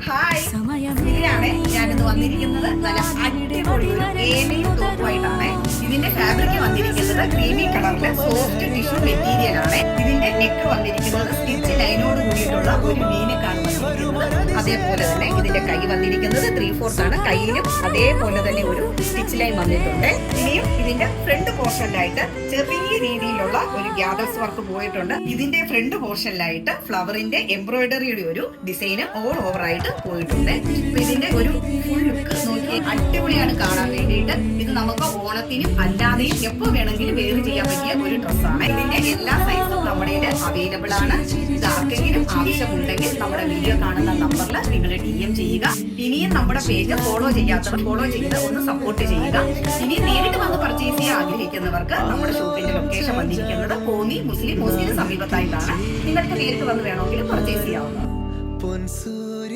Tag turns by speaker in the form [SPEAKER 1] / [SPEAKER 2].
[SPEAKER 1] Hi, ഇതിലാണ് ഞാനിന്ന് വന്നിരിക്കുന്നത്. നല്ല അടിപൊളി ഒരു ഏലയും ടോപ്പുമായിട്ടാണ്. ഇതിന്റെ ഫാബ്രിക് വന്നിരിക്കുന്നത് ക്രീമി കളറിലെ സോഫ്റ്റ് ടിഷ്യൂ മെറ്റീരിയൽ ആണ്. ഇതിന്റെ നെക്ക് വന്നിരിക്കുന്നത് സ്റ്റിച്ച് ലൈനോട് കൂടിയിട്ടുള്ള ഒരു മീനക്കാണ് വന്നിരിക്കുന്നത്. അതേപോലെ തന്നെ ഇതിന്റെ കൈ വന്നിരിക്കുന്നത് 3/4 ആണ്. കയ്യിലും അതേപോലെ തന്നെ ഒരു സ്റ്റിച്ച് ലൈൻ വന്നിട്ടുണ്ട്. ഇനിയും ഇതിന്റെ ഫ്രണ്ട് പോർഷനിലായിട്ട് ചെറിയ രീതിയിലുള്ള ഒരു ഗ്യാദേഴ്സ് വർക്ക് പോയിട്ടുണ്ട്. ഇതിന്റെ ഫ്രണ്ട് പോർഷനിലായിട്ട് ഫ്ലവറിന്റെ എംബ്രോയിഡറിയുടെ ഒരു ഡിസൈൻ ഓൾ ഓവർ ആയിട്ട് പോയിട്ടുണ്ട്. ഇതിന്റെ ഒരു ഫുൾ ലുക്ക് നോക്കി അടിപൊളിയാണ് കാണാൻ വേണ്ടിയിട്ട്. ഇത് നമുക്ക് ഓണത്തിനും അല്ലാതെയും എപ്പോ വേണമെങ്കിലും വെയർ ചെയ്യാൻ പറ്റിയ ഒരു ഡ്രസ്സാണ്. ഇതിന്റെ എല്ലാ സൈസും നമ്മുടെ അവൈലബിൾ ആണ്. ഇത് ആർക്കെങ്കിലും ആവശ്യമുണ്ടെങ്കിൽ നമ്മുടെ വീഡിയോ കാണുന്ന നമ്പറിൽ നിങ്ങൾ DM ചെയ്യുക. ഇനിയും നമ്മുടെ പേജ് ഫോളോ ചെയ്യാത്തവർ ഫോളോ ചെയ്ത് ഒന്ന് സപ്പോർട്ട് ചെയ്യുക. ഇനി നേരിട്ട് വന്ന് പർച്ചേസ് ചെയ്യാൻ ആഗ്രഹിക്കുന്നവർക്ക് നമ്മുടെ ഷോപ്പിന്റെ ലൊക്കേഷൻ വന്നിരിക്കുന്നത് കോന്നി മുസ്ലിം മോസ്കിന് സമീപത്തായിട്ടാണ്. നിങ്ങൾക്ക് നേരിട്ട് വന്ന് വേണമെങ്കിൽ പർച്ചേസ് ചെയ്യാവുന്നതാണ്.